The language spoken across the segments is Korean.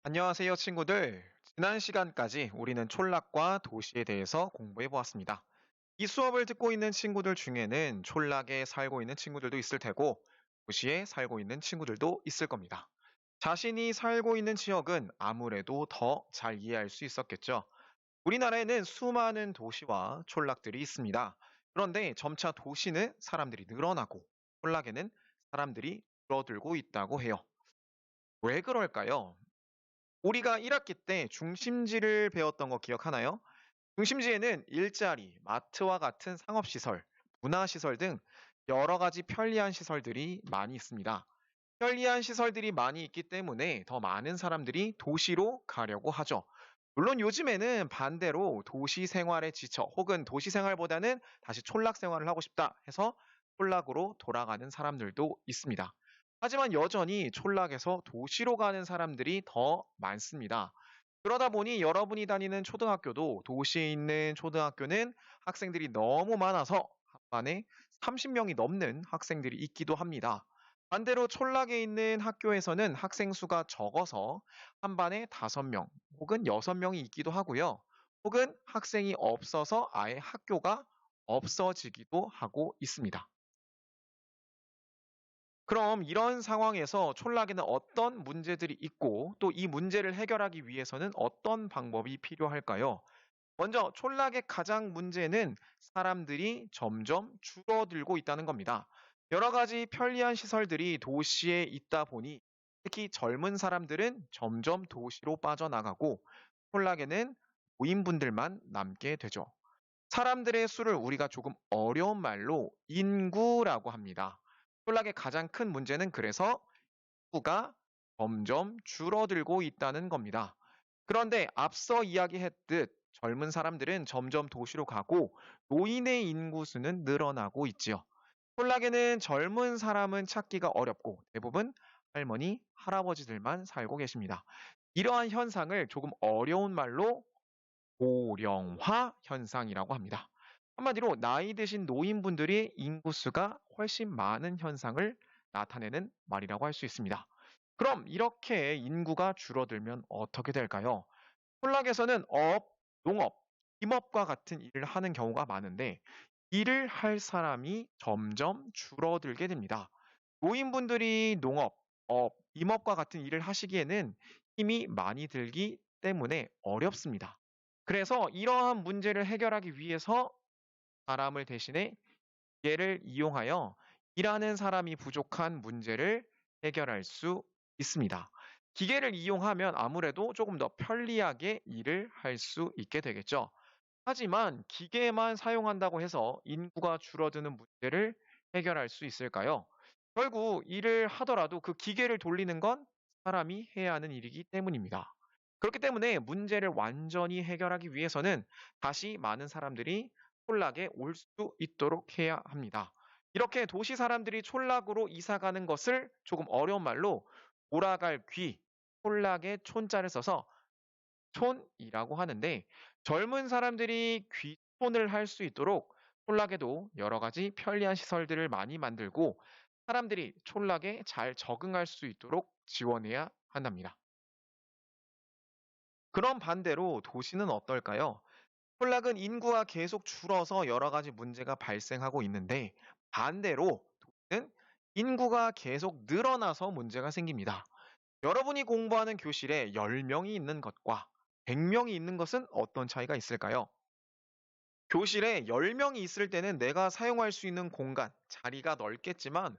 안녕하세요, 친구들. 지난 시간까지 우리는 촌락과 도시에 대해서 공부해 보았습니다. 이 수업을 듣고 있는 친구들 중에는 촌락에 살고 있는 친구들도 있을 테고, 도시에 살고 있는 친구들도 있을 겁니다. 자신이 살고 있는 지역은 아무래도 더 잘 이해할 수 있었겠죠. 우리나라에는 수많은 도시와 촌락들이 있습니다. 그런데 점차 도시는 사람들이 늘어나고, 촌락에는 사람들이 줄어들고 있다고 해요. 왜 그럴까요? 우리가 1학기 때 중심지를 배웠던 거 기억하나요? 중심지에는 일자리, 마트와 같은 상업시설, 문화시설 등 여러 가지 편리한 시설들이 많이 있습니다. 편리한 시설들이 많이 있기 때문에 더 많은 사람들이 도시로 가려고 하죠. 물론 요즘에는 반대로 도시 생활에 지쳐 혹은 도시 생활보다는 다시 촌락 생활을 하고 싶다 해서 촌락으로 돌아가는 사람들도 있습니다. 하지만 여전히 촌락에서 도시로 가는 사람들이 더 많습니다. 그러다 보니 여러분이 다니는 초등학교도 도시에 있는 초등학교는 학생들이 너무 많아서 한 반에 30명이 넘는 학생들이 있기도 합니다. 반대로 촌락에 있는 학교에서는 학생 수가 적어서 한 반에 5명 혹은 6명이 있기도 하고요. 혹은 학생이 없어서 아예 학교가 없어지기도 하고 있습니다. 그럼 이런 상황에서 촌락에는 어떤 문제들이 있고 또 이 문제를 해결하기 위해서는 어떤 방법이 필요할까요? 먼저 촌락의 가장 문제는 사람들이 점점 줄어들고 있다는 겁니다. 여러 가지 편리한 시설들이 도시에 있다 보니 특히 젊은 사람들은 점점 도시로 빠져나가고 촌락에는 노인분들만 남게 되죠. 사람들의 수를 우리가 조금 어려운 말로 인구라고 합니다. 촌락의 가장 큰 문제는 그래서 인구가 점점 줄어들고 있다는 겁니다. 그런데 앞서 이야기했듯 젊은 사람들은 점점 도시로 가고 노인의 인구수는 늘어나고 있지요. 촌락에는 젊은 사람은 찾기가 어렵고 대부분 할머니, 할아버지들만 살고 계십니다. 이러한 현상을 조금 어려운 말로 고령화 현상이라고 합니다. 한마디로 나이 드신 노인분들이 인구수가 훨씬 많은 현상을 나타내는 말이라고 할 수 있습니다. 그럼 이렇게 인구가 줄어들면 어떻게 될까요? 촌락에서는 업, 농업, 임업과 같은 일을 하는 경우가 많은데 일을 할 사람이 점점 줄어들게 됩니다. 노인분들이 농업, 업, 임업과 같은 일을 하시기에는 힘이 많이 들기 때문에 어렵습니다. 그래서 이러한 문제를 해결하기 위해서 사람을 대신해 기계를 이용하여 일하는 사람이 부족한 문제를 해결할 수 있습니다. 기계를 이용하면 아무래도 조금 더 편리하게 일을 할 수 있게 되겠죠. 하지만 기계만 사용한다고 해서 인구가 줄어드는 문제를 해결할 수 있을까요? 결국 일을 하더라도 그 기계를 돌리는 건 사람이 해야 하는 일이기 때문입니다. 그렇기 때문에 문제를 완전히 해결하기 위해서는 다시 많은 사람들이 촌락에 올 수 있도록 해야 합니다. 이렇게 도시 사람들이 촌락으로 이사 가는 것을 조금 어려운 말로 돌아갈 귀, 촌락에 촌자를 써서 촌이라고 하는데 젊은 사람들이 귀촌을 할 수 있도록 촌락에도 여러 가지 편리한 시설들을 많이 만들고 사람들이 촌락에 잘 적응할 수 있도록 지원해야 한답니다. 그럼 반대로 도시는 어떨까요? 촌락은 인구가 계속 줄어서 여러 가지 문제가 발생하고 있는데 반대로 도시는 인구가 계속 늘어나서 문제가 생깁니다. 여러분이 공부하는 교실에 10명이 있는 것과 100명이 있는 것은 어떤 차이가 있을까요? 교실에 10명이 있을 때는 내가 사용할 수 있는 공간, 자리가 넓겠지만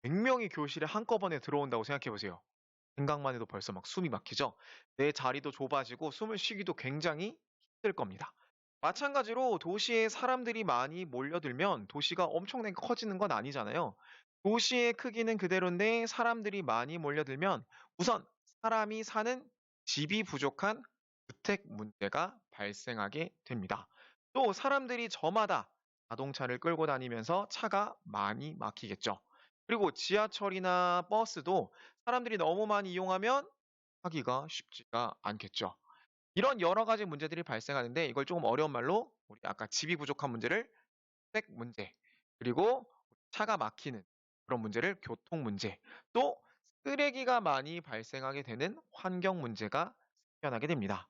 100명이 교실에 한꺼번에 들어온다고 생각해 보세요. 생각만 해도 벌써 막 숨이 막히죠? 내 자리도 좁아지고 숨을 쉬기도 굉장히 힘들 겁니다. 마찬가지로 도시에 사람들이 많이 몰려들면 도시가 엄청나게 커지는 건 아니잖아요. 도시의 크기는 그대로인데 사람들이 많이 몰려들면 우선 사람이 사는 집이 부족한 주택 문제가 발생하게 됩니다. 또 사람들이 저마다 자동차를 끌고 다니면서 차가 많이 막히겠죠. 그리고 지하철이나 버스도 사람들이 너무 많이 이용하면 타기가 쉽지가 않겠죠. 이런 여러 가지 문제들이 발생하는데 이걸 조금 어려운 말로 우리 아까 집이 부족한 문제를 주택 문제, 그리고 차가 막히는 그런 문제를 교통 문제, 또 쓰레기가 많이 발생하게 되는 환경 문제가 생겨나게 됩니다.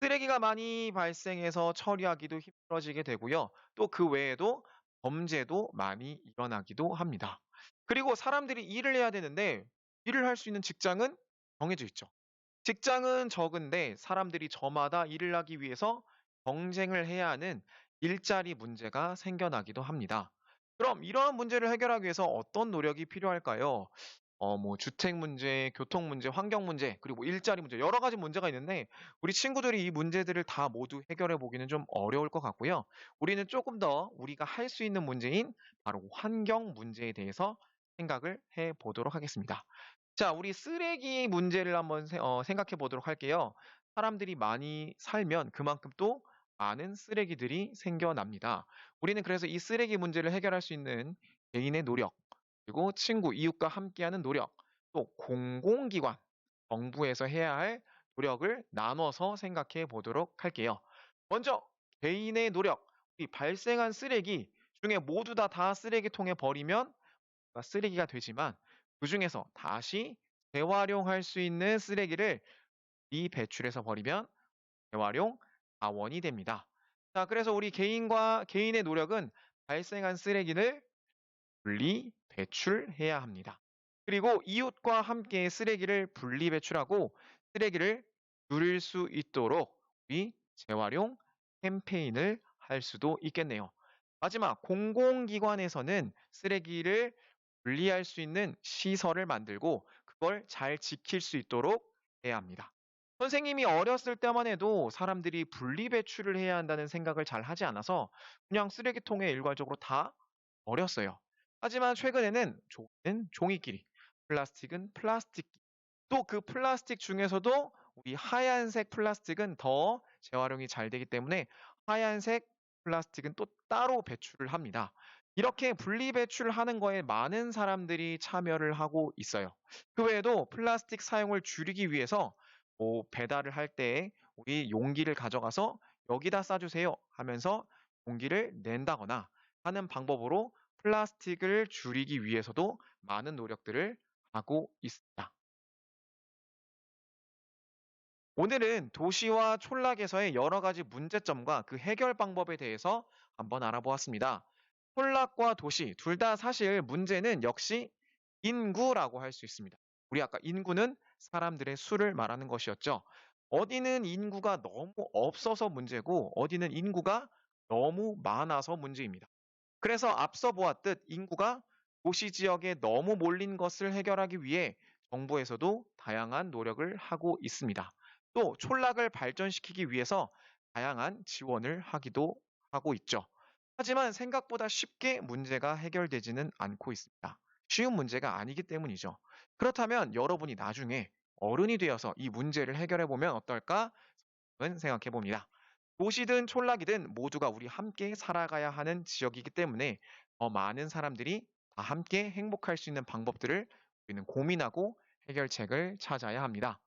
쓰레기가 많이 발생해서 처리하기도 힘들어지게 되고요. 또 그 외에도 범죄도 많이 일어나기도 합니다. 그리고 사람들이 일을 해야 되는데 일을 할 수 있는 직장은 정해져 있죠. 직장은 적은데 사람들이 저마다 일을 하기 위해서 경쟁을 해야 하는 일자리 문제가 생겨나기도 합니다. 그럼 이러한 문제를 해결하기 위해서 어떤 노력이 필요할까요? 뭐 주택 문제, 교통 문제, 환경 문제, 그리고 일자리 문제 여러 가지 문제가 있는데 우리 친구들이 이 문제들을 다 모두 해결해 보기는 좀 어려울 것 같고요. 우리는 조금 더 우리가 할 수 있는 문제인 바로 환경 문제에 대해서 생각을 해 보도록 하겠습니다. 자, 우리 쓰레기 문제를 한번 생각해 보도록 할게요. 사람들이 많이 살면 그만큼 또 많은 쓰레기들이 생겨납니다. 우리는 그래서 이 쓰레기 문제를 해결할 수 있는 개인의 노력, 그리고 친구, 이웃과 함께하는 노력, 또 공공기관, 정부에서 해야 할 노력을 나눠서 생각해 보도록 할게요. 먼저 개인의 노력, 이 발생한 쓰레기 중에 모두 다 쓰레기통에 버리면 쓰레기가 되지만 그중에서 다시 재활용할 수 있는 쓰레기를 미배출해서 버리면 재활용 자원이 됩니다. 자, 그래서 우리 개인의 노력은 발생한 쓰레기를 분리 배출해야 합니다. 그리고 이웃과 함께 쓰레기를 분리 배출하고 쓰레기를 줄일 수 있도록 우리 재활용 캠페인을 할 수도 있겠네요. 마지막, 공공기관에서는 쓰레기를 분리할 수 있는 시설을 만들고 그걸 잘 지킬 수 있도록 해야 합니다. 선생님이 어렸을 때만 해도 사람들이 분리 배출을 해야 한다는 생각을 잘 하지 않아서 그냥 쓰레기통에 일괄적으로 다 버렸어요. 하지만 최근에는 종이는 종이끼리, 플라스틱은 플라스틱끼리, 또 그 플라스틱 중에서도 우리 하얀색 플라스틱은 더 재활용이 잘 되기 때문에 하얀색 플라스틱은 또 따로 배출을 합니다. 이렇게 분리 배출하는 거에 많은 사람들이 참여를 하고 있어요. 그 외에도 플라스틱 사용을 줄이기 위해서 뭐 배달을 할 때 우리 용기를 가져가서 여기다 싸주세요 하면서 용기를 낸다거나 하는 방법으로 플라스틱을 줄이기 위해서도 많은 노력들을 하고 있습니다. 오늘은 도시와 촌락에서의 여러 가지 문제점과 그 해결 방법에 대해서 한번 알아보았습니다. 촌락과 도시 둘 다 사실 문제는 역시 인구라고 할 수 있습니다. 우리 아까 인구는 사람들의 수를 말하는 것이었죠. 어디는 인구가 너무 없어서 문제고 어디는 인구가 너무 많아서 문제입니다. 그래서 앞서 보았듯 인구가 도시 지역에 너무 몰린 것을 해결하기 위해 정부에서도 다양한 노력을 하고 있습니다. 또 촌락을 발전시키기 위해서 다양한 지원을 하기도 하고 있죠. 하지만 생각보다 쉽게 문제가 해결되지는 않고 있습니다. 쉬운 문제가 아니기 때문이죠. 그렇다면 여러분이 나중에 어른이 되어서 이 문제를 해결해 보면 어떨까? 생각해 봅니다. 도시든 촌락이든 모두가 우리 함께 살아가야 하는 지역이기 때문에 더 많은 사람들이 다 함께 행복할 수 있는 방법들을 우리는 고민하고 해결책을 찾아야 합니다.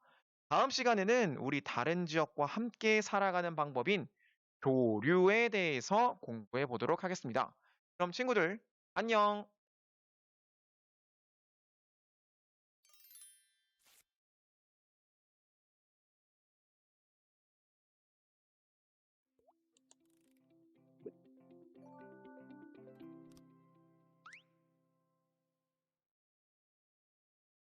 다음 시간에는 우리 다른 지역과 함께 살아가는 방법인 교류에 대해서 공부해 보도록 하겠습니다. 그럼 친구들, 안녕!